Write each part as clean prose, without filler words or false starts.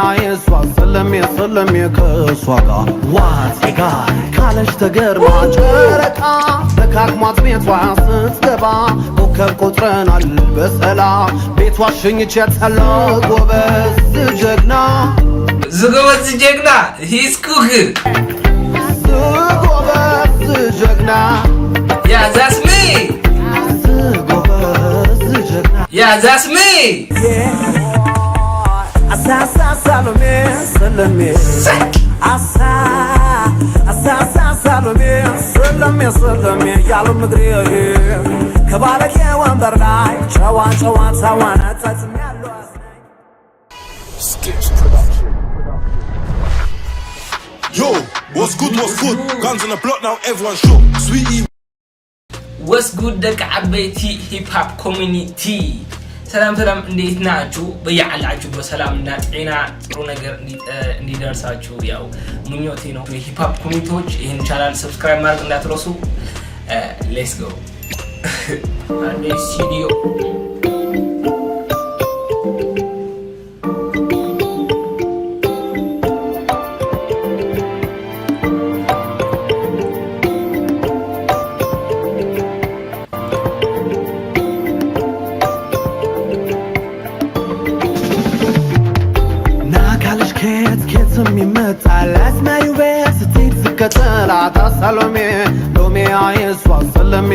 አይሷ ሰለሜ ከሷ ጋር ዋሴጋ ካለሽ ተገርማ ጨረቃ ተካክሟት ቤቷ ስትገባ ኮከብ ቆጥረናል በሰላም ቤቷ ሸኝቻታለሁ ጎበዝ ጀግና ዝጎበዝ ጀግና ሂስ ኩክ ዝጎበዝ ጀግና Yeah, that's me. Yeah, that's me. Asa salome, salome. Asa salome, salome. Yalom griye. Kabalak ya wambar lai. Chawan tatsmi allo asnai. Skips production. Yo, what's good? Guns on the block now, everyone shook. Sweetie. What's good ደቅ ዓበይቲ ሂፕ ሆፕ ኮሚኒቲ ሰላም እንዴት ናችሁ? በያላችሁ በሰላምና ጤና ጥሩ ነገር እንዲደርሳችሁ ያው ምኞቴ ነው። ሂፕ ሆፕ ኮሚኒቲዎች ይሄን ቻናል ሰብስክራይብ ማድረግ እንዳትረሱ። ሌትስ ጎ አንዴ ስቱዲዮ ሰሎሜ ሎሜ አይሷ ሰለሜ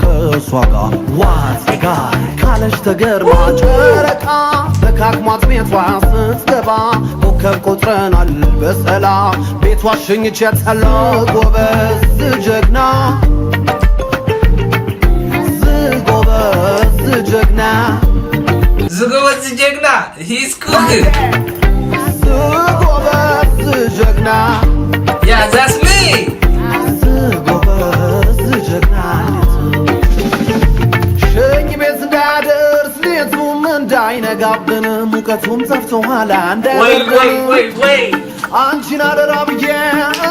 ከሷ ጋር ዋሴጋ ካለሽ ተገርማ ጨረቃ ተካክሟት ቤቷ ስትገባ ኮከብ ቆጥረናል በሰላም ቤቷ ሸኝቻታለሁ ጎበዝ ጀግና ዝጎበዝ ጀግና ሂስ ኩክ ዝጎበዝ ጀግና Yeah, that's me. ሸኝ ቤት እንዳደርስ ሌቱም እንዳይነጋብን ሙቀቱም ጠፍቶ ኋላ ወይ አንቺን አደራ ብዬ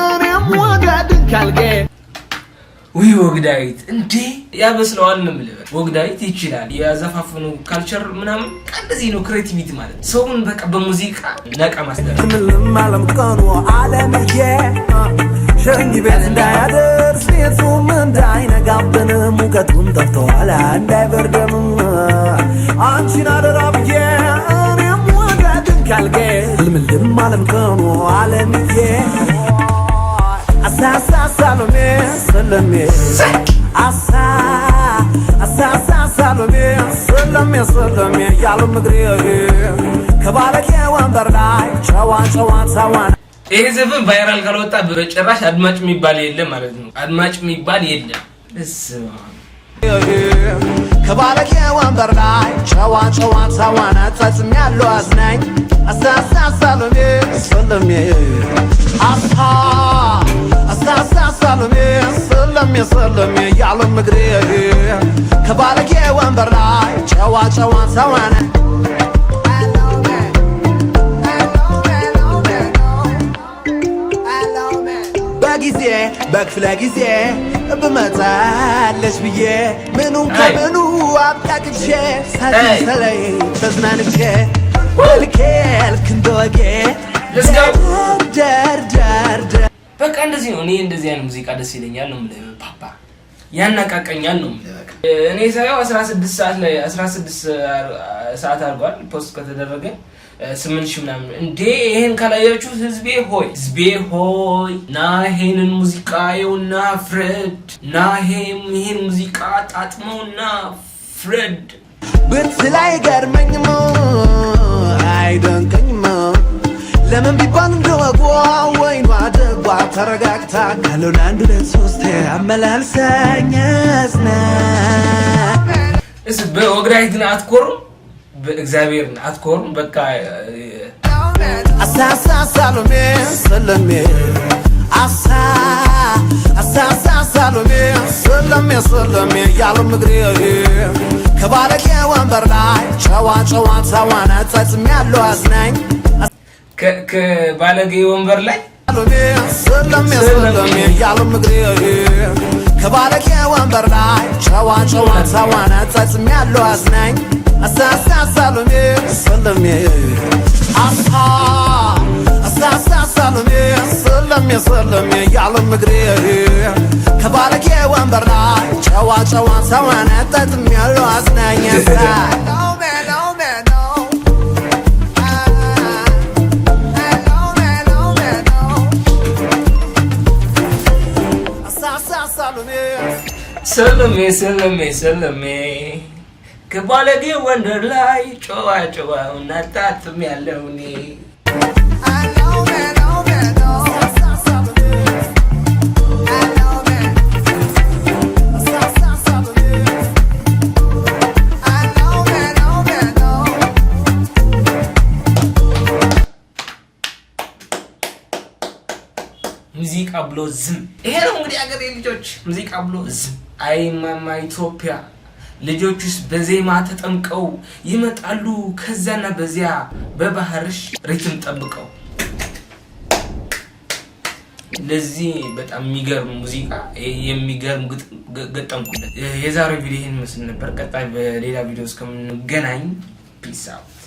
እኔም ወጋድን ካልጌ ወይ ወግዳይት እንዴ ያበስለዋል ነው የምልህ። ወግዳይት ይችላል ያዘፋፍኑ ካልቸር ምናምን እንደዚህ ነው ክሬቲቪቲ ማለት ሰውን በቃ በሙዚቃ ነቃ ማስደረግ ዓለም ቀኑ ዓለምዬ ሸኝ ቤት እንዳያደርስ የቱም እንዳይነጋብን ሙቀቱም ጠፍቷል እንዳይበርደም አንቺን አደራ ብዬ እኔም ወጋድን ካልጌ ልምልም ዓለም ቀኑ ዓለምዬ Asa salome, salome. Asa salome. Yalom griye. Kabalak ya wambar lai. Chawan. ይሄ ዘፈን ቫይራል ካልወጣ በጭራሽ አድማጭ የሚባል የለም ማለት ነው። አድማጭ የሚባል የለም። ከባለክ ወንበር ላይ ጨዋን አጣጥም ያለው አዝናኝ አሳሳ ሰሎሜ ሰሎሜ ያለው ምግሬ ከባለክ ወንበር ላይ ጨዋን ሰዋነ በክፍለ ጊዜ ብመጣለች ብዬ ምኑን ከምኑ አብቃቅቼ ሳትሰለይ ተዝናንቼ ልኬልክ እንደወጌ ደርደር በቃ እንደዚህ ነው። እኔ እንደዚህ አይነት ሙዚቃ ደስ ይለኛል ነው የምልህ። ፓፓ ያናቃቀኛል ነው የምልህ። በቃ እኔ ሳየው 16 ሰዓት አድርጓል ፖስት ከተደረገ 8,000 ምናምን እንዴ! ይሄን ካላያችሁ ህዝቤ ሆይ ናሄንን ሙዚቃ የውና ፍሬድ ናሄም ይሄን ሙዚቃ ጣጥመውና ፍሬድ ብትላይ ገርመኝማ አይደንቀኝማ ለምን ቢባል እንደወጓ ወይኗ ደጓ ተረጋግታ ካለው ለአንድ ሁለት ሶስት አመላልሰኝስና እስ በወግራይ ግን አትኮሩም በእግዚአብሔርን አትኮሩም በቃ አሳሳ ሰሎሜ ሰሎሜ ያለው ምግሬ ከባለክ ወንበር ላይ ጨዋን አጣጥም ያለው አዝናኝ ከባለጌ ወንበር ላይ ሰሎሜ ያለው ምግሬ ከባለክ ወንበር ላይ ጨዋን አጣጥም ያለው አዝናኝ አሳሳ ሰሎሜ ሰለሜ ያለም እግሬ ከባለጌ ወንበር ላይ ጨዋ ሰዋነጠትም ያለው አዝናኝ ሳይ ሰለሜ ከባለጌ ወንበር ላይ ጨዋ ናጣትም ያለው እኔ ሙዚቃ ብሎ ዝም ይሄ ነው እንግዲህ አገሬ ልጆች ሙዚቃ ብሎ ዝም አይ ማማ ኢትዮጵያ ልጆቹስ በዜማ ተጠምቀው ይመጣሉ ከዛና በዚያ በባህርሽ ሪትም ጠብቀው ለዚህ በጣም የሚገርም ሙዚቃ የሚገርም ገጠምኩለት የዛሬው ቪዲዮ ይሄን መስል ነበር ቀጣይ በሌላ ቪዲዮ እስከምንገናኝ ፒስ አውት